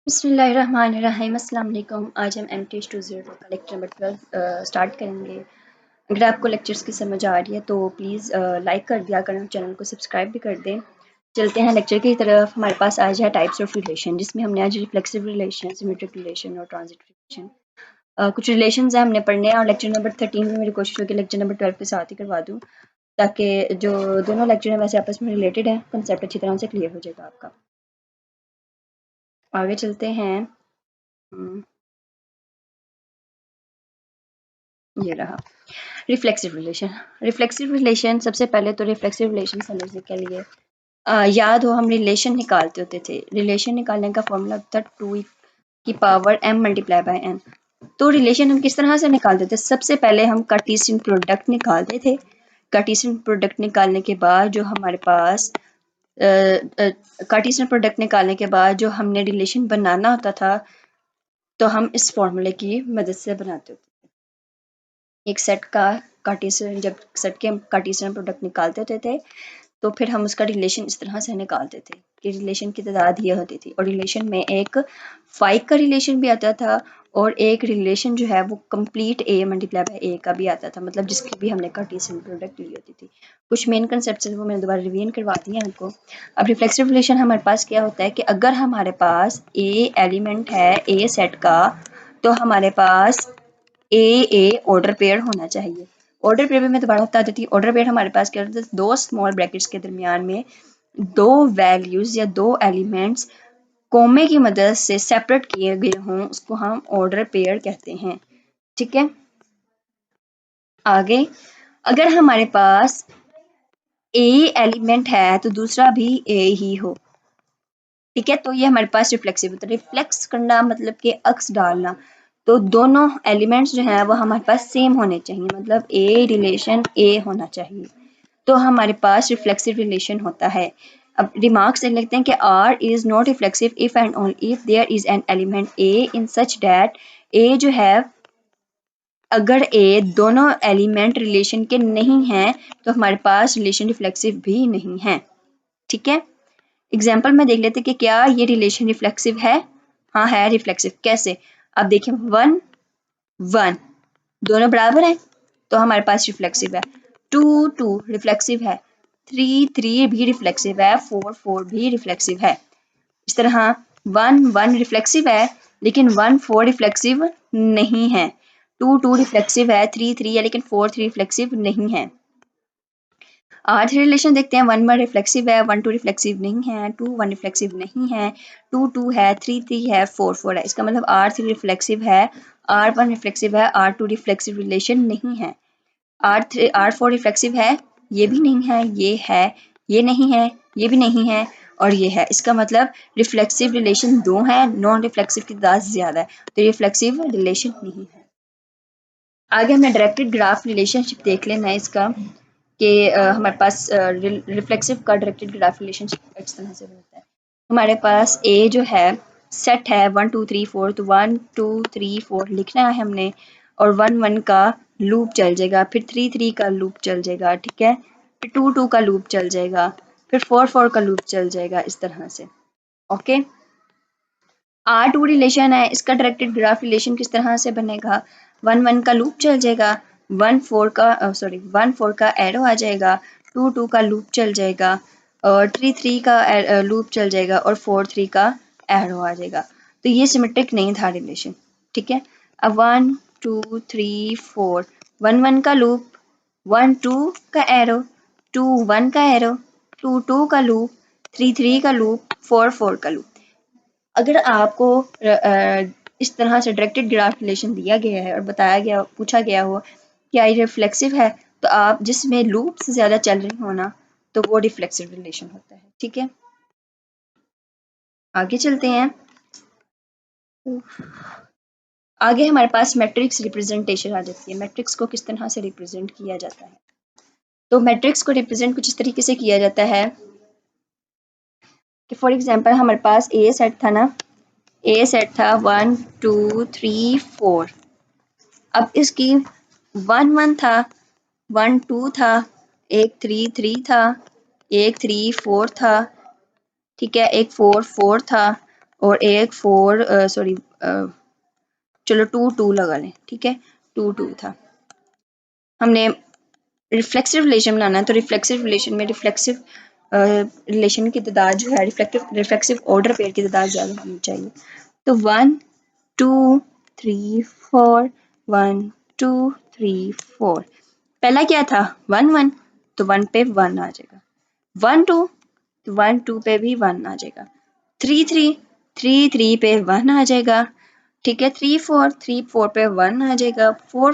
बिस्मिल्लाहिर्रहमानिर्रहीम। अस्सलाम वालेकुम। आज हम MTH 202 का लेक्चर नंबर 12 स्टार्ट करेंगे। अगर आपको लेक्चर्स की समझ आ रही है तो प्लीज़ लाइक कर दिया करें, चैनल को सब्सक्राइब भी कर दें। चलते हैं लेक्चर की तरफ। हमारे पास आज है टाइप्स ऑफ रिलेशन, जिसमें हमने आज रिफ्लेक्सिव रिलेशन, सिमेट्रिक रिलेशन और ट्रांजिटिव रिलेशन कुछ रिलेशंस हैं हमने पढ़ने हैं। और लेक्चर नंबर 13 में मेरी कोशिश होगी लेक्चर नंबर 12 के साथ ही करवा दूँ, ताकि जो दोनों लेक्चर हैं वैसे आपस में रिलेटेड है, कंसेप्ट अच्छी तरह से क्लियर हो जाएगा आपका। आगे चलते हैं। ये रहा रिफ्लेक्सिव रिलेशन। रिफ्लेक्सिव रिलेशन, सबसे पहले तो रिफ्लेक्सिव रिलेशन समझने के लिए याद हो हम रिलेशन निकालते होते थे। रिलेशन निकालने का फॉर्मूला होता है 2 की power m multiply by n। तो रिलेशन हम किस तरह से निकालते थे? सबसे पहले हम कार्टेशियन प्रोडक्ट निकालते थे। कार्टेशियन प्रोडक्ट निकालने के बाद जो हमारे पास कार्टेशियन प्रोडक्ट निकालने के बाद जो हमने रिलेशन बनाना होता था, तो हम इस फॉर्मूले की मदद से बनाते होते। एक सेट का कार्टेशियन, जब सेट के हम कार्टेशियन प्रोडक्ट निकालते होते थे तो फिर हम उसका रिलेशन इस तरह से निकालते थे कि रिलेशन की तादाद ये होती थी। और रिलेशन में एक 5 का रिलेशन भी आता था और एक रिलेशन जो है वो complete a multiply by a का भी आता था, मतलब जिसकी भी हमने कार्टेशियन प्रोडक्ट ली होती थी। कुछ मेन कंसेप्ट वो मैंने दोबारा रिवीजन करवा दी है आपको। अब रिफ्लेक्सिव रिलेशन हमारे पास क्या होता है कि अगर हमारे पास a एलिमेंट है a सेट का, तो हमारे पास ए ऑर्डर पेयर होना चाहिए। ऑर्डर पेयर में मैं दोबारा बता देती हूँ। ऑर्डर पेयर हमारे पास क्या होता है, दो स्मॉल ब्रैकेट्स के दरमियान में दो वैल्यूज या दो एलिमेंट्स कोमे की मदद से सेपरेट किए गए हों, उसको हम ऑर्डर पेयर कहते हैं। ठीक है, आगे अगर हमारे पास ए एलिमेंट है तो दूसरा भी ए ही हो, ठीक है, तो ये हमारे पास रिफ्लेक्सिव होता है। रिफ्लेक्स करना मतलब कि अक्स डालना, तो दोनों एलिमेंट्स जो हैं वो हमारे पास सेम होने चाहिए, मतलब ए रिलेशन ए होना चाहिए, तो हमारे पास रिफ्लेक्सिव रिलेशन होता है। अब रिमार्क्स लिख लेते हैं कि R is not reflexive if and only if there is an element A in such that A जो है, अगर ए दोनों एलिमेंट रिलेशन के नहीं हैं तो हमारे पास रिलेशन रिफ्लेक्सिव भी नहीं है। ठीक है, एग्जाम्पल में देख लेते कि क्या ये रिलेशन रिफ्लेक्सिव है। हाँ है रिफ्लेक्सिव। कैसे? अब देखिए 1 1 दोनों बराबर है तो हमारे पास रिफ्लेक्सिव है। 2 2 रिफ्लेक्सिव है। 3 3 भी रिफ्लेक्सिव है। 4 4 भी रिफ्लेक्सिव है। इस तरह 1 1 रिफ्लेक्सिव है लेकिन 1 4 रिफ्लेक्सिव नहीं है। 2 2 रिफ्लेक्सिव है। 3 3 है लेकिन 4 3 रिफ्लेक्सिव नहीं है। आज रिलेशन देखते हैं। 1 1 रिफ्लेक्सिव है, 1 2 रिफ्लेक्सिव नहीं है, 2 1 रिफ्लेक्सिव नहीं है, 2 2 है, 3 3 है, 4 4 है। इसका मतलब R3 रिफ्लेक्सिव है, R1 रिफ्लेक्सिव है, R2 रिफ्लेक्सिव रिलेशन नहीं है। R3 R4 रिफ्लेक्सिव है, ये भी नहीं है, ये है, ये नहीं है, ये भी नहीं है और ये है। इसका मतलब रिफ्लेक्सिव रिलेशन 2 है, नॉन रिफ्लेक्सिव की तादाद ज़्यादा है, तो रिफ्लेक्सिव रिलेशन नहीं है। आगे हमने डायरेक्टेड ग्राफ रिलेशनशिप देख लेना है इसका, कि हमारे पास रिफ्लेक्सिव का डायरेक्टेड ग्राफ रिलेशनशिप इस तरह से बनता है। हमारे पास ए जो है सेट है 1 2 3 4, तो 1 2 3 4 लिखना है हमने, और 1 1 का लूप चल जाएगा, फिर 3 3 का लूप चल जाएगा, ठीक है, फिर 2 2 का लूप चल जाएगा, फिर 4 4 का लूप चल जाएगा, इस तरह से। ओके, R2 रिलेशन है, इसका डायरेक्टेड ग्राफ रिलेशन किस तरह से बनेगा? 1 1 का लूप चल जाएगा, 1 4 का एरो आ जाएगा, 2 2 का लूप चल जाएगा, और 3 3 का लूप चल जाएगा, और 4 3 का एरो आ जाएगा। तो ये सिमेट्रिक नहीं था रिलेशन। ठीक है, अब 1 2 3 4, 1 1 का लूप, 1 2 का एरो, 2 1 का एरो, 2 2 का लूप, 3 3 का लूप, 4 4 का लूप। अगर आपको इस तरह से डायरेक्टेड ग्राफ रिलेशन दिया गया है और बताया गया, पूछा गया हो क्या ये रिफ्लेक्सिव है, तो आप जिसमें लूप्स ज़्यादा चल रही हो ना, तो वो रिफ्लेक्सिव रिलेशन होता है। ठीक है, आगे चलते हैं। आगे हमारे पास मैट्रिक्स रिप्रेजेंटेशन आ जाती है। मैट्रिक्स को किस तरह से रिप्रेजेंट किया जाता है? तो मैट्रिक्स को रिप्रेजेंट कुछ इस तरीके से किया जाता है कि फॉर एग्जांपल हमारे पास ए सेट था ना, ए सेट था 1 2 3 4। अब इसकी 1 1 था, 1 2 था, एक 3 3 था, एक 3 4 था, ठीक है, एक 4 4 था, और एक 4 सॉरी चलो 2 2 लगा लें, ठीक है 2 2 था। हमने रिफ्लेक्सिव रिलेशन बनाना है, तो रिफ्लेक्सिव रिलेशन में रिफ्लेक्सिव रिलेशन की तादाद जो है रिफ्लेक्सिव ऑर्डर पेयर की तादाद ज़्यादा होनी चाहिए। तो 1 2 3 4 1 2 3 4 पहला क्या था 1 1 तो 1 पे 1 आ जाएगा, 1 2 तो 1 2 पे भी 1 आ जाएगा, 3 3 3 3 पे 1 आ जाएगा, ठीक है 3 4 पे 1 आ जाएगा, 4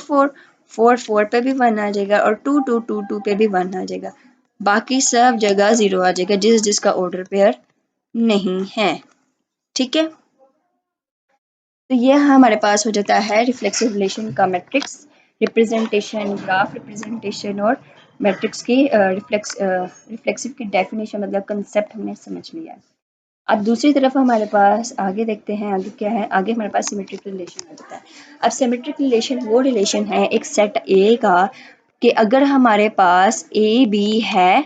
4 पे भी 1 आ जाएगा और 2 2 2 2 पे भी 1 आ जाएगा। बाकी सब जगह 0 आ जाएगा जिसका ऑर्डर पेयर नहीं है, ठीक है। तो ये हमारे पास हो जाता है रिफ्लेक्सिव रिलेशन का मैट्रिक्स रिप्रेजेंटेशन, ग्राफ रिप्रेजेंटेशन और मैट्रिक्स की रिफ्लेक्सिव की डेफिनेशन मतलब कंसेप्ट हमने समझ लिया है। अब दूसरी तरफ हमारे पास आगे देखते हैं, आगे क्या है, आगे हमारे पास सिमेट्रिक रिलेशन आ जाता है। अब सिमेट्रिक रिलेशन वो रिलेशन है एक सेट ए का कि अगर हमारे पास ए बी है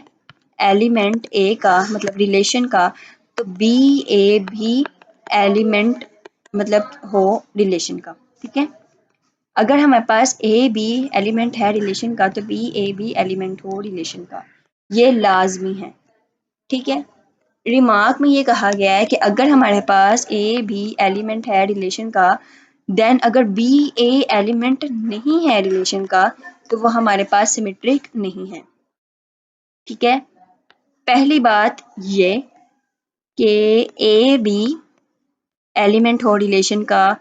एलिमेंट ए का मतलब रिलेशन का, तो बी ए भी एलिमेंट मतलब हो रिलेशन का, ठीक है। अगर हमारे पास ए बी एलिमेंट है रिलेशन का तो बी ए भी एलिमेंट हो रिलेशन का, ये लाजमी है, ठीक है। रिमार्क में ये कहा गया है कि अगर हमारे पास ए बी एलिमेंट है रिलेशन का, देन अगर बी ए एलिमेंट नहीं है रिलेशन का तो वो हमारे पास सिमेट्रिक नहीं है, ठीक है। पहली बात ये कि ए बी एलिमेंट हो रिलेशन का,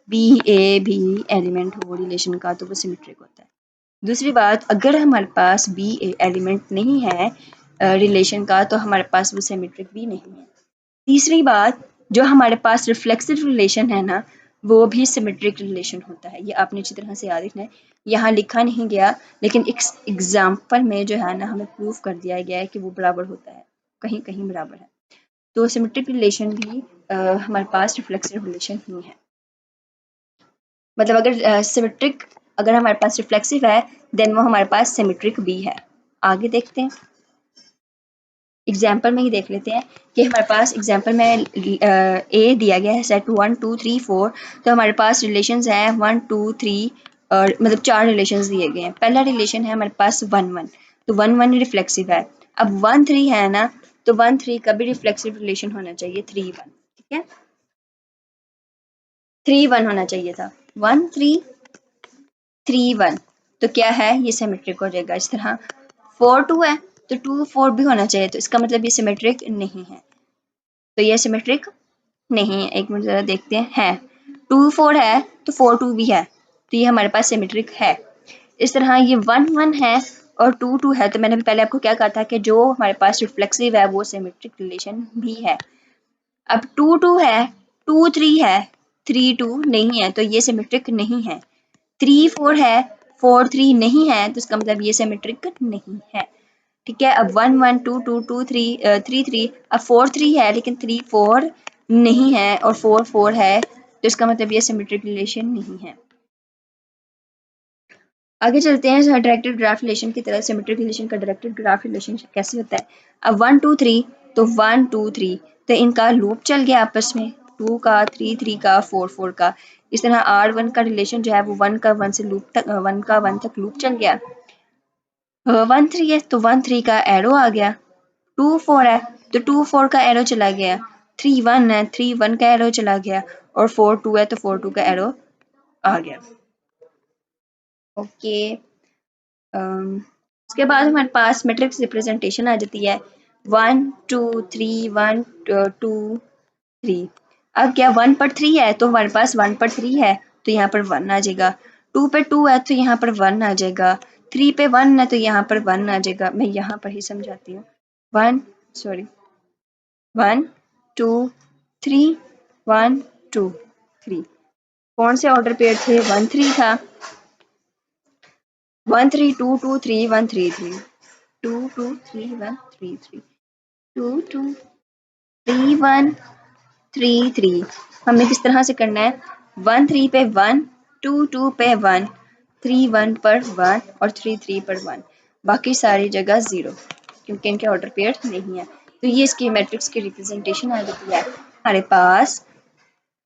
बी ए भी एलिमेंट हो रिलेशन का तो वो सिमेट्रिक होता है। दूसरी बात, अगर हमारे पास बी ए एलिमेंट नहीं है रिलेशन का तो हमारे पास वो सिमेट्रिक भी नहीं है। तीसरी बात, जो हमारे पास रिफ्लेक्सिव रिलेशन है ना, वो भी सिमेट्रिक रिलेशन होता है। ये आपने अच्छी तरह से याद रखना है, यहाँ लिखा नहीं गया लेकिन एक एग्जाम्पल में जो है ना हमें प्रूफ कर दिया गया है कि वो बराबर होता है, कहीं कहीं बराबर है। तो सिमेट्रिक रिलेशन भी हमारे पास रिफ्लेक्सिव रिलेशन ही है। मतलब अगर सिमेट्रिक अगर हमारे पास रिफ्लेक्सिव है देन वो हमारे पास सिमेट्रिक भी है। आगे देखते हैं, एग्जाम्पल में ही देख लेते हैं कि हमारे पास एग्जाम्पल में ए दिया गया है सेट 1 2 3 4, तो हमारे पास रिलेशंस हैं 1 2 3 और मतलब 4 रिलेशंस दिए गए हैं। पहला रिलेशन है हमारे पास 1 1, तो 1 1 रिफ्लेक्सिव है। अब 1 3 है ना, तो 1 3 का भी रिफ्लेक्सिव रिलेशन होना चाहिए 3 1, ठीक है 3 1 होना चाहिए था, 1 3 3 1, तो क्या है ये सिमेट्रिक हो जाएगा। इस तरह 4 2 है तो 2 4 भी होना चाहिए, तो इसका मतलब ये सिमेट्रिक नहीं है, तो ये सिमेट्रिक नहीं है। एक मिनट ज़रा देखते हैं, है 2 4 है तो 4 2 भी है, तो ये हमारे पास सिमेट्रिक है। इस तरह ये 1 1 है और 2 2 है, तो मैंने पहले आपको क्या कहा था कि जो हमारे पास रिफ्लेक्सिव है वो सिमेट्रिक रिलेशन भी है। अब 2 2 है 2 3 है 3 2 नहीं है, तो ये सिमेट्रिक नहीं है। 3 4 है 4 3 नहीं है, तो इसका मतलब ये सिमेट्रिक नहीं है, ठीक है। अब 1 1 2 2 2 3 3 3, अब 4 3 है लेकिन 3 4 नहीं है और 4 4 है, तो इसका मतलब ये सिमेट्रिक रिलेशन नहीं है। आगे चलते हैं डायरेक्टेड ग्राफ रिलेशन की तरफ। सिमेट्रिक रिलेशन का डायरेक्टेड ग्राफ रिलेशन कैसे होता है। अब 1 2 3, तो 1 2 3 तो इनका लूप चल गया आपस में, 2 का 3 3 का 4 4 का। इस तरह R1 का रिलेशन जो है वो 1 का 1 से लूप तक 1 का 1 तक लूप चल गया। 1 3 है तो 1 3 का एरो आ गया, 2 4 है तो 2 4 का एरो चला गया, 3 1 है 3 1 का एरो चला गया और 4 2 है तो 4 2 का एरो आ गया। ओके, उसके बाद हमारे पास मैट्रिक्स रिप्रेजेंटेशन आ जाती है 1 2 3 1 2 3। अब क्या 1 पर 3 है तो हमारे पास 1 पर 3 है तो यहाँ पर 1 आ जाएगा, 2 पे 2 है तो यहाँ पर 1 आ जाएगा, 3 पे 1 है तो यहाँ पर 1 आ जाएगा। मैं यहाँ पर ही समझाती हूँ, 1 सॉरी 1 2 3 1 2 3, कौन से ऑर्डर पेयर थे, 1 3 था, 1 3 2 2 3 1 3 3 2 2 3 1 3 3 2 2 3 1 3 3। हमें किस तरह से करना है, 1 3 पे 1 2 2 पे 1 3 1 पर 1 और 3 3 पर 1, बाकी सारी जगह 0 क्योंकि इनके ऑर्डर पेयर नहीं है। तो ये इसकी मैट्रिक्स की रिप्रेजेंटेशन आ जाती है हमारे पास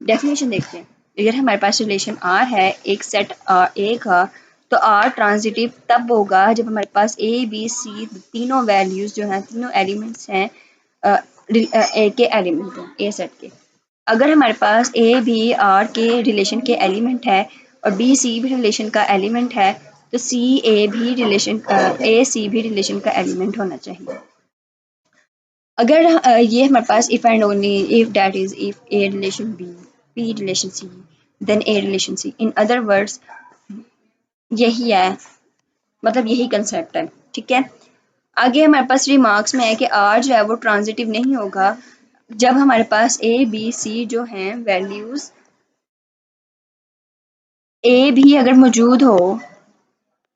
डेफिनेशन देखते हैं। अगर हमारे पास रिलेशन आर है, एक सेट ए का, तो आर ट्रांजिटिव तब होगा जब हमारे पास ए बी सी तीनों वैल्यूज जो हैं, तीनों एलिमेंट्स हैं ए के एलिमेंट हैं, ए सेट के। अगर हमारे पास ए भी आर के रिलेशन के एलिमेंट है और बी सी भी रिलेशन का एलिमेंट है, तो सी ए भी रिलेशन ए सी भी रिलेशन का एलिमेंट होना चाहिए। अगर ये हमारे पास if and only if that is if A relation B relation C, then A relation C. In other words यही है, मतलब यही कंसेप्ट है, ठीक है। आगे हमारे पास रिमार्क्स में है कि आर जो है वो ट्रांजिटिव नहीं होगा जब हमारे पास ए बी सी जो हैं वैल्यूज ए भी अगर मौजूद हो,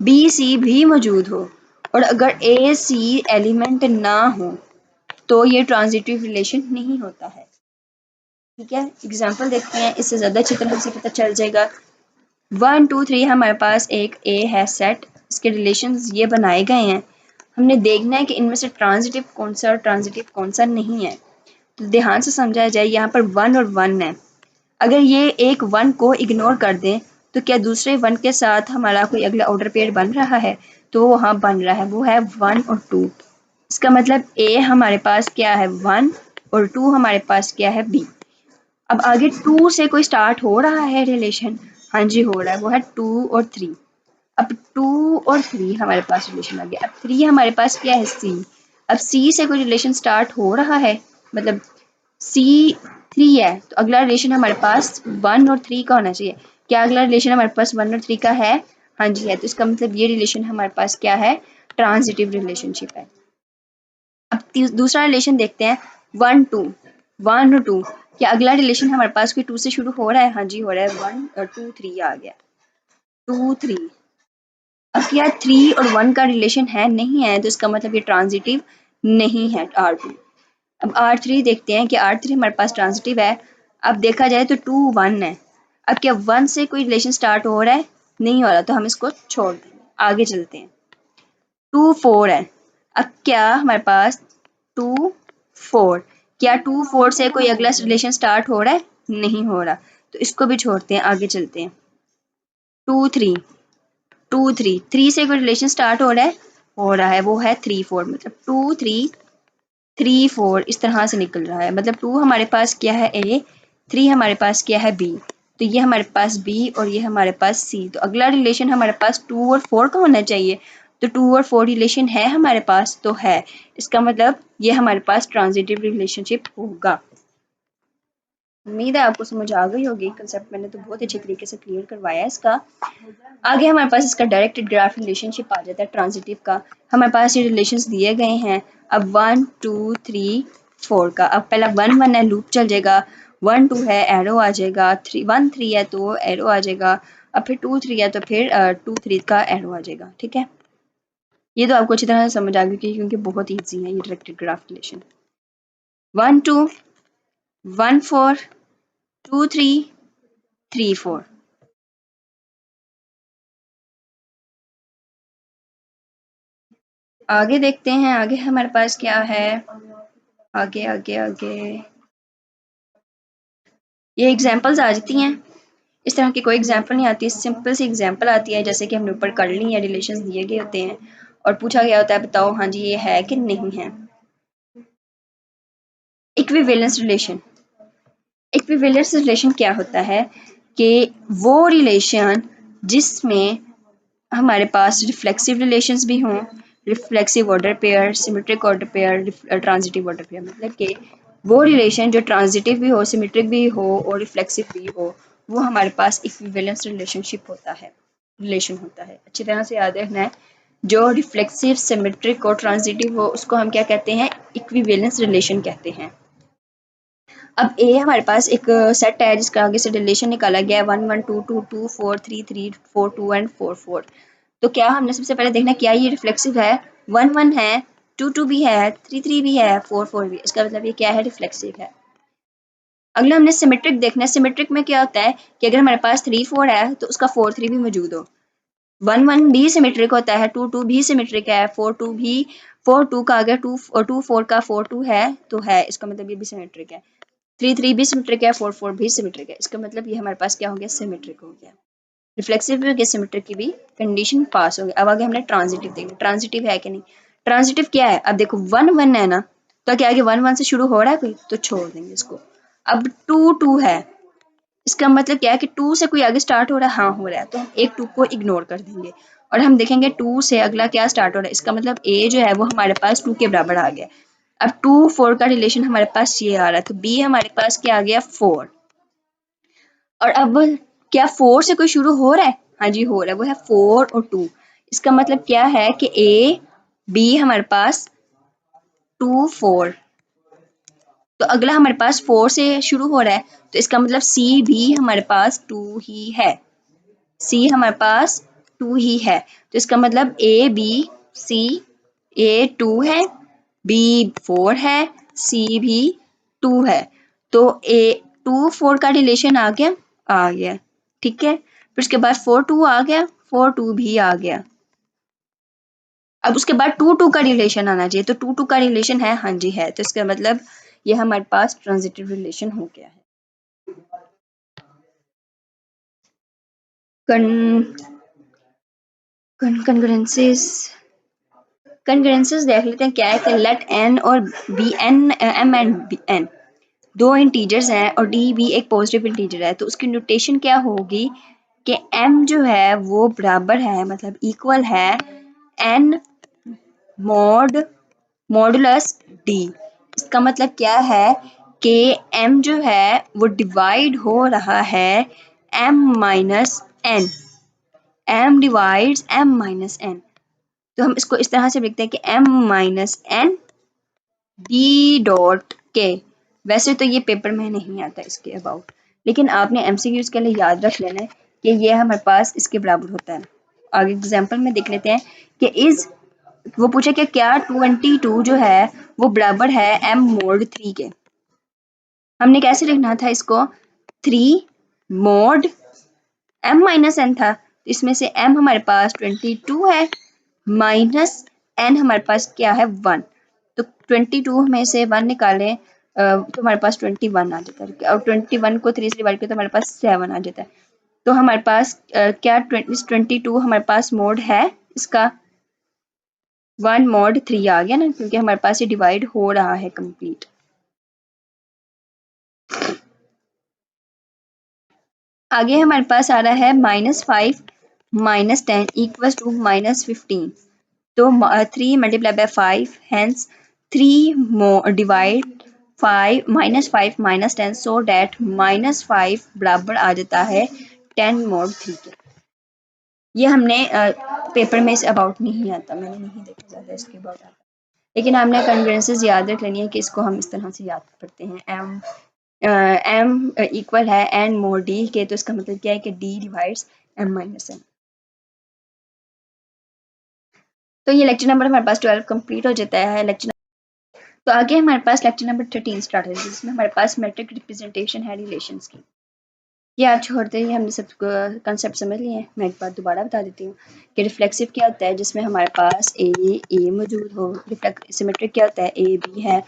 बी सी भी मौजूद हो, और अगर ए सी एलिमेंट ना हो तो ये ट्रांजिटिव रिलेशन नहीं होता है, ठीक है। एग्जाम्पल देखते हैं, इससे ज़्यादा अच्छी तरह से पता चल जाएगा। 1 2 3 हमारे पास एक ए है सेट, इसके रिलेशंस ये बनाए गए हैं। हमने देखना है कि इनमें से ट्रांजिटिव कौन सा और ट्रांजिटिव कौन सा नहीं है। तो ध्यान से समझा जाए, यहाँ पर 1 और 1 है। अगर ये एक 1 को इग्नोर कर दें तो क्या दूसरे 1 के साथ हमारा कोई अगला ऑर्डर पेयर बन रहा है? तो हाँ बन रहा है, वो है 1 और 2। इसका मतलब ए हमारे पास क्या है 1 और 2 हमारे पास क्या है बी। अब आगे 2 से कोई स्टार्ट हो रहा है रिलेशन? हाँ जी हो रहा है, वो है 2 और 3। अब 2 और 3 हमारे पास रिलेशन आ गया। अब 3 हमारे पास क्या है सी। अब सी से कोई रिलेशन स्टार्ट हो रहा है, मतलब सी 3 है, तो अगला रिलेशन हमारे पास 1 और 3 का होना चाहिए। क्या अगला रिलेशन हमारे पास 1 और 3 का है? हाँ जी है। तो इसका मतलब ये रिलेशन हमारे पास क्या है? ट्रांजिटिव रिलेशनशिप है। अब दूसरा रिलेशन देखते हैं, 1 2 1 और 2। क्या अगला रिलेशन हमारे पास कोई 2 से शुरू हो रहा है? हाँ जी हो रहा है, 1 और 2 3 आ गया, 2 3। अब क्या 3 और 1 का रिलेशन है? नहीं है, तो इसका मतलब ये ट्रांजिटिव नहीं है R2। अब R3 देखते हैं कि R3 हमारे पास ट्रांजिटिव है। अब देखा जाए तो 2 1 है। अब क्या 1 से कोई रिलेशन स्टार्ट हो रहा है? नहीं हो रहा, तो हम इसको छोड़ देंगे, आगे चलते हैं। 2 4 है। अब क्या हमारे पास 2 4, क्या 2 4 से कोई अगला रिलेशन स्टार्ट हो रहा है? नहीं हो रहा, तो इसको भी छोड़ते हैं, आगे चलते हैं। 2 3 2 3 3 से कोई रिलेशन स्टार्ट हो रहा है, वो है 3 4। मतलब 2 3 3 4 इस तरह से निकल रहा है। मतलब 2 हमारे पास क्या है ए, 3 हमारे पास क्या है बी। तो ये हमारे पास बी और ये हमारे पास सी। तो अगला रिलेशन हमारे पास 2 और 4 का होना चाहिए। तो 2 और 4 रिलेशन है हमारे पास, तो है। इसका मतलब ये हमारे पास ट्रांजिटिव रिलेशनशिप होगा। उम्मीद है आपको समझ आ गई होगी। कंसेप्ट मैंने तो बहुत अच्छे तरीके से क्लियर करवाया है इसका। आगे हमारे पास इसका डायरेक्टेड ग्राफ रिलेशनशिप आ जाता है ट्रांजिटिव का। हमारे पास ये रिलेशंस दिए गए हैं। अब 1 2 3 4 का, अब पहला 1 1 है, लूप चल जाएगा। 1 2 है, एरो आ जाएगा। 3 1 3 है तो एरो आ जाएगा। अब फिर 2 3 है तो फिर 2 3 का एरो आ जाएगा, ठीक है। ये तो आपको अच्छी तरह से समझ आ गई क्योंकि बहुत ईजी है ये डायरेक्टेड ग्राफ रिलेशन। 1 2 1 4 2 3 3 4। आगे देखते हैं, आगे हमारे पास क्या है। आगे आगे आगे ये एग्जांपल्स आ जाती हैं। इस तरह की कोई एग्जांपल नहीं आती, सिंपल सी एग्जांपल आती है, जैसे कि हमने ऊपर कर ली है। रिलेशंस दिए गए होते हैं और पूछा गया होता है बताओ हाँ जी ये है कि नहीं है। Equivalence relation. इक्विवेलेंस रिलेशन क्या होता है कि वो रिलेशन जिसमें हमारे पास रिफ्लेक्सिव रिलेशंस भी हों, reflexive order pair, symmetric order pair, transitive order pair. मतलब कि वो रिलेशन जो ट्रांजिटिव भी हो, सिमेट्रिक भी हो और रिफ्लेक्सिव भी हो, वो हमारे पास इक्विवेलेंस रिलेशनशिप होता है, रिलेशन होता है। अच्छी तरह से याद रखना है, जो रिफ्लेक्सिव, सिमेट्रिक और ट्रांजिटिव हो उसको हम क्या कहते हैं? इक्विवेलेंस रिलेशन कहते हैं। अब ए हमारे पास एक सेट है जिसका आगे से रिलेशन निकाला गया है 1 1 2 2 2 4 3 3 4 2 एंड 4 4। तो क्या हमने सबसे पहले देखना क्या ये रिफ्लेक्सिव है? 1 1 है, 2 2 भी है, 3 3 भी है, 4 4 भी। इसका मतलब ये क्या है? रिफ्लेक्सिव है। अगला हमने सिमेट्रिक देखना है। सिमेट्रिक में क्या होता है कि अगर हमारे पास 3 4 है तो उसका 4 3 भी मौजूद हो। 1 1 भी सिमेट्रिक होता है, 2 2 भी सिमेट्रिक है, 4 2 भी। 4 2 का अगर 2 4 का 4 2 है तो है, इसका मतलब ये भी सिमेट्रिक है। 3 3 भी सिमेट्रिक है, 4 4 भी सिमेट्रिक है। इसका मतलब ये हमारे पास क्या हो गया, सिमेट्रिक हो गया। रिफ्लेक्सिव भी हो गया, सिमेट्रिक की भी कंडीशन पास हो गई। अब आगे हमने ट्रांजिटिव देखना, ट्रांजिटिव है कि नहीं। ट्रांजिटिव क्या है, अब देखो 1 1 है ना, तो क्या आगे 1 1 से शुरू हो रहा है कोई, तो छोड़ देंगे इसको। अब 2 2 है, इसका मतलब क्या है कि 2 से कोई आगे स्टार्ट हो रहा है, हाँ हो रहा है, तो हम एक 2 को इग्नोर कर देंगे और हम देखेंगे 2 से अगला क्या स्टार्ट हो रहा है। इसका मतलब ए जो है वो हमारे पास 2 के बराबर आ गया। अब 2 4 का रिलेशन हमारे पास ये आ रहा है, तो बी हमारे पास क्या आ गया, 4। और अब क्या 4 से कोई शुरू हो रहा है, हाँ जी हो रहा है, वो है 4 और 2। इसका मतलब क्या है कि ए बी हमारे पास 2 4, तो अगला हमारे पास 4 से शुरू हो रहा है, तो इसका मतलब सी भी हमारे पास 2 ही है। सी हमारे पास 2 ही है, तो इसका मतलब ए बी सी, ए 2 है, बी 4 है, सी भी 2 है। तो ए 2 4 का रिलेशन आ गया, आ गया, ठीक है। फिर उसके बाद 4 2 आ गया, 4 2 भी आ गया। अब उसके बाद 2 2 का रिलेशन आना चाहिए, तो 2 2 का रिलेशन है, हाँ जी है, तो इसका मतलब ये हमारे पास ट्रांजिटिव रिलेशन हो गया है। कंकरेंसेस देख लेते हैं क्या है कि लेट एन और B N M and B N दो इंटीजर्स हैं और डी भी एक पॉजिटिव इंटीजर है, तो उसकी नोटेशन क्या होगी कि एम जो है वो बराबर है, मतलब इक्वल है एन मॉडुलस डी। इसका मतलब क्या है कि एम जो है वो डिवाइड हो रहा है M minus N, M divides M minus N. तो हम इसको इस तरह से लिखते हैं कि M minus N D dot K. वैसे तो ये पेपर में नहीं आता इसके अबाउट, लेकिन आपने एमसीक्यूज के लिए याद रख लेना है कि ये हमारे पास इसके बराबर होता है। आगे एग्जांपल में देख लेते हैं कि इज, वो पूछे कि क्या 22 जो है वो बराबर है एम मोड 3 के। हमने कैसे लिखना था इसको, 3 मोड एम माइनस एन था, तो इसमें से एम हमारे पास 22 है माइनस एन हमारे पास क्या है 1, तो 22 में से 1 निकालें तो हमारे पास 21 आ जाता है, और 21 को 3 से डिवाइड करें तो हमारे पास 7 आ जाता है। तो हमारे पास क्या 22 हमारे पास मोड है इसका 1 मोड 3 आ गया ना, क्योंकि हमारे पास ये डिवाइड हो रहा है कंप्लीट। आगे हमारे पास आ रहा है -5 -10 इक्वल्स टू -15, तो 3 multiply by 5 hence 3 divide 5 -5 -10 so that -5 बराबर आ जाता है 10 mod 3 के। ये हमने पेपर में इस अबाउट नहीं आता, मैंने नहीं देखा ज़्यादा इसके अबाउट आता, लेकिन हमने कन्वर्जेंसेस याद रख लेनी है कि इसको हम इस तरह से याद करते हैं। एम इक्वल है एन मोड डी के, तो इसका मतलब क्या है कि D divides M minus N. तो ये लेक्चर नंबर हमारे पास 12 कंप्लीट हो जाता है। तो आगे हमारे पास लेक्चर नंबर 13 स्टार्ट है, जिसमें हमारे पास मैट्रिक रिप्रेजेंटेशन है रिलेशंस की। ये आप छोड़ते ही हमने सब कंसेप्ट समझ लिए हैं। मैं एक बार दोबारा बता देती हूँ कि रिफ्लेक्सिव क्या होता है, जिसमें हमारे पास ए मौजूद हो। सिमेट्रिक क्या होता है, ए बी है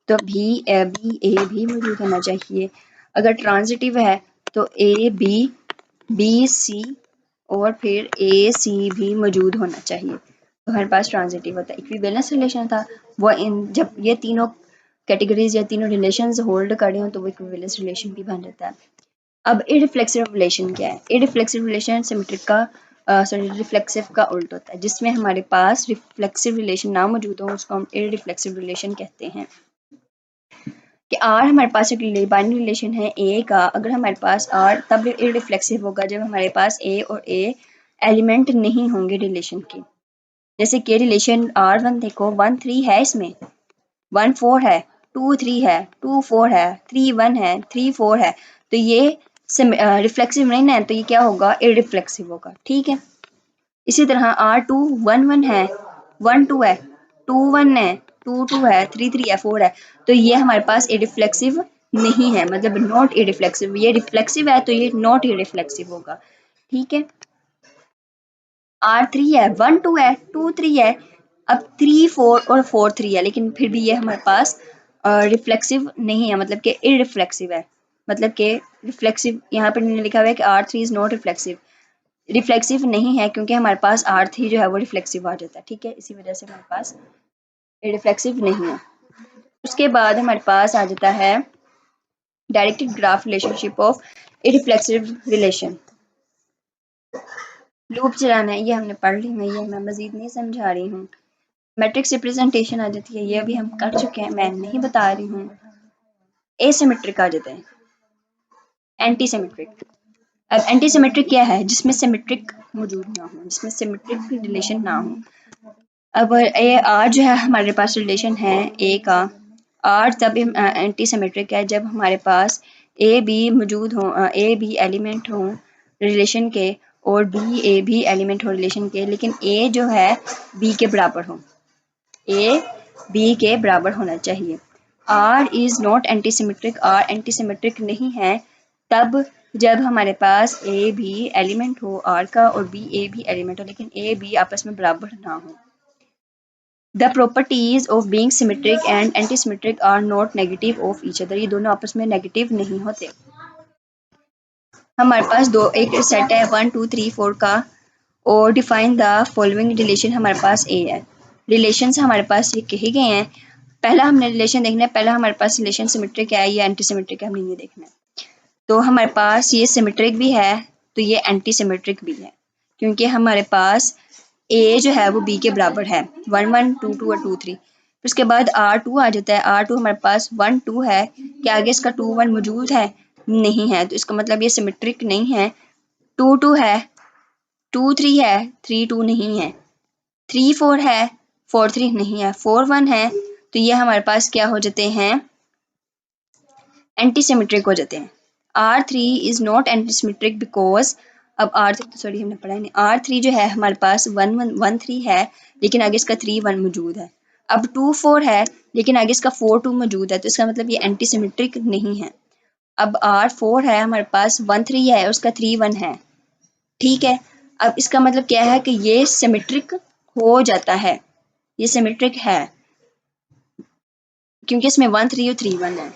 तो बी ए भी मौजूद होना चाहिए। अगर ट्रांजिटिव है तो ए बी सी और फिर ए सी भी मौजूद होना चाहिए, तो हमारे पास ट्रांजिटिव होता है। इक्विवेलेंस रिलेशन था वो जब ये तीनों कैटेगरीज या तीनों रिलेशंस होल्ड कर रहे हो तो वो इक्विवेलेंस रिलेशन भी बन जाता है। अब इररिफ्लेक्सिव रिलेशन क्या है, इररिफ्लेक्सिव रिलेशन सिमेट्रिक का रिफ्लेक्सिव का उल्ट होता है, जिसमें हमारे पास रिफ्लेक्सिव रिलेशन ना मौजूद हो उसको हम इररिफ्लेक्सिव रिलेशन कहते हैं। कि आर हमारे पास एक बाइनरी रिलेशन है ए का, अगर हमारे पास आर तब इररिफ्लेक्सिव होगा जब हमारे पास ए और ए एलिमेंट नहीं होंगे रिलेशन के। जैसे कि रिलेशन R1 देखो 1 3 है, इसमें 1 4 है, 2 3 है, 2 4 है, 3 1 है, 3 4 है, तो ये रिफ्लेक्सिव नहीं है, तो ये क्या होगा, इररिफ्लेक्सिव होगा। ठीक है, इसी तरह R2 1 1 है, 1 2 है, 2 1 है, 2 2 है, 3 3 है, 4 है, तो ये हमारे पास इररिफ्लेक्सिव नहीं है, मतलब नॉट इररिफ्लेक्सिव। ये रिफ्लेक्सिव है तो ये नॉट इररिफ्लेक्सिव होगा। ठीक है, R3 है, 1 2 है, 2 3 है, अब 3 4 और 4 3 है, लेकिन फिर भी ये हमारे पास रिफ्लेक्सिव नहीं है, मतलब कि इररिफ्लेक्सिव है, मतलब कि रिफ्लेक्सिव यहाँ पर लिखा हुआ है कि R3 is not reflexive, reflexive नहीं है क्योंकि हमारे पास R3 जो है वो रिफ्लेक्सिव आ जाता है, ठीक है, इसी वजह से हमारे पास रिफ्लेक्सिव नहीं है। उसके बाद हमारे पास आ जाता है directed graph relationship of irreflexive relation. Loop चलाना है, ये हमने पढ़ ली है, ये मैं मजीद नहीं समझा रही हूँ। मैट्रिक्स रिप्रेजेंटेशन आ जाती है, ये अभी हम कर चुके हैं, मैं नहीं बता रही हूँ। एसिमेट्रिक आ जाते हैं, एंटी सिमेट्रिक। अब एंटी सिमेट्रिक क्या है? जिसमें सिमेट्रिक मौजूद ना हो, जिसमें सिमेट्रिक रिलेशन ना हो। अब ये आर जो है हमारे पास रिलेशन है ए का, आर तब एंटी सिमेट्रिक है जब हमारे पास ए बी मौजूद हो, ए बी एलिमेंट हो रिलेशन के और बी ए भी एलिमेंट हो रिलेशन के, लेकिन ए जो है बी के बराबर हो, ए बी के बराबर होना चाहिए। R is not anti symmetric, R anti symmetric नहीं है तब जब हमारे पास ए भी एलिमेंट हो आर का और बी ए भी एलिमेंट हो, लेकिन ए बी आपस में बराबर ना हो। The properties of being symmetric and antisymmetric are not negative of each other, ये दोनों आपस में नेगेटिव नहीं होते। हमारे पास एक सेट है 1 2 3 4 का और डिफाइन द फॉलोइंग रिलेशन हमारे पास ए है। रिलेशंस हमारे पास ये कहे गए हैं, पहला हमने रिलेशन देखना है, पहला हमारे पास रिलेशन सिमेट्रिक है या एंटी सिमेट्रिक है, हमने ये देखना है। तो हमारे पास ये सिमेट्रिक भी है तो ये एंटी सिमेट्रिक भी है, क्योंकि हमारे पास ए जो है वो बी के बराबर है, 1 1 2 2 और 2 3। उसके बाद R2 आ जाता है, R2 हमारे पास 1 2 है, क्या आगे इसका 2 1 मौजूद है? नहीं है, तो इसका मतलब ये सिमेट्रिक नहीं है। 2 2 है, 2 3 है, 3 2 नहीं है, 3 4 है, 4 3 नहीं है, 4 1 है, तो ये हमारे पास क्या हो जाते हैं? एंटी सिमेट्रिक हो जाते हैं। R3 is not anti symmetric because, अब R3 सॉरी हमने पढ़ा नहीं, R3 जो है हमारे पास 1 1 1 3 है लेकिन आगे इसका 3 1 मौजूद है। अब 2 4 है लेकिन आगे इसका 4 2 मौजूद है, तो इसका मतलब ये एंटी सिमेट्रिक नहीं है। अब R4 है हमारे पास 1 3 है उसका 3 1 है, ठीक है। अब इसका मतलब क्या है कि ये सिमेट्रिक हो जाता है, ये सिमेट्रिक है क्योंकि इसमें 1 3 और 3 1 है।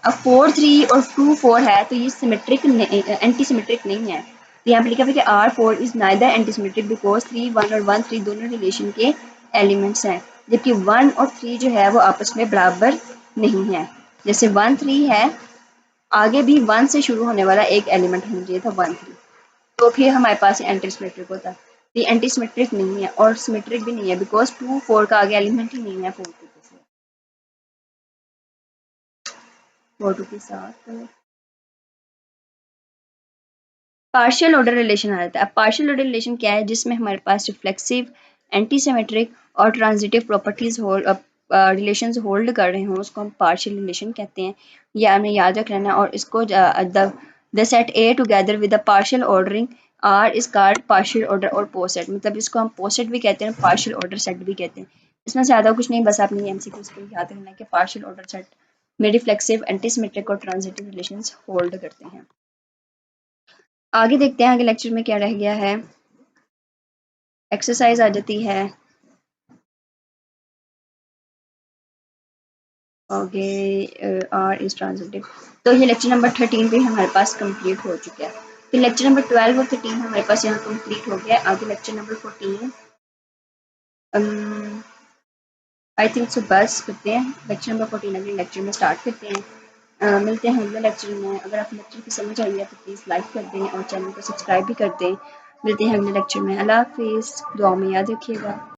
अब 4 3 और 2 4 है तो ये सिमेट्रिक एंटी सिमेट्रिक नहीं है। तो यहाँ पे लिखा है कि R4 is neither anti symmetric because 3 1 और 1 3 दोनों रिलेशन के एलिमेंट्स हैं, जबकि 1 और 3 जो है वो आपस में बराबर नहीं है। जैसे 1 3 है, आगे भी 1 से शुरू होने वाला एक एलिमेंट होना चाहिए था 1 3, तो फिर हमारे पास एंटी सिमेट्रिक होता है। ये एंटी सिमेट्रिक नहीं है और सिमेट्रिक भी नहीं है बिकॉज 2 4 का आगे एलिमेंट ही नहीं है 4 2 के साथ। पार्शियल ऑर्डर रिलेशन आ जाता है। अब पार्शियल ऑर्डर रिलेशन क्या है? जिसमें हमारे पास रिफ्लेक्सिव, एंटी सिमेट्रिक और ट्रांजिटिव प्रॉपर्टीज रिलेशंस होल्ड कर रहे हों, उसको हम पार्शियल रिलेशन कहते हैं। ये हमें याद रख लेना। और इसको the set A together with the partial ordering R is called partial order और पोसेट, मतलब इसको हम पोसेट भी कहते हैं, पार्शियल ऑर्डर सेट भी कहते हैं। इसमें ज़्यादा कुछ नहीं, बस आपने एमसीक्यूज को याद रखना है कि पार्शियल ऑर्डर सेट में रिफ्लेक्सिव, एंटी सिमेट्रिक और ट्रांजिटिव रिलेशंस होल्ड करते हैं। आगे देखते हैं आगे लेक्चर में क्या रह गया है। एक्सरसाइज आ जाती है आगे, आर इज ट्रांजिटिव। तो ये लेक्चर नंबर 13 भी हमारे पास कंप्लीट हो चुका है। तो लेक्चर नंबर 12 और 13 हमारे पास यहाँ कंप्लीट हो गया है। आगे lecture number 14 I think so बस करते हैं। लेक्चर नंबर 14 अगले लेक्चर में स्टार्ट करते हैं। मिलते हैं अगले लेक्चर में। अगर आप लेक्चर की समझ आई है तो प्लीज़ लाइक कर दें और चैनल को सब्सक्राइब भी कर दें। मिलते हैं अगले लेक्चर में। अल्लाह हाफिज़, दुआ में याद रखिएगा।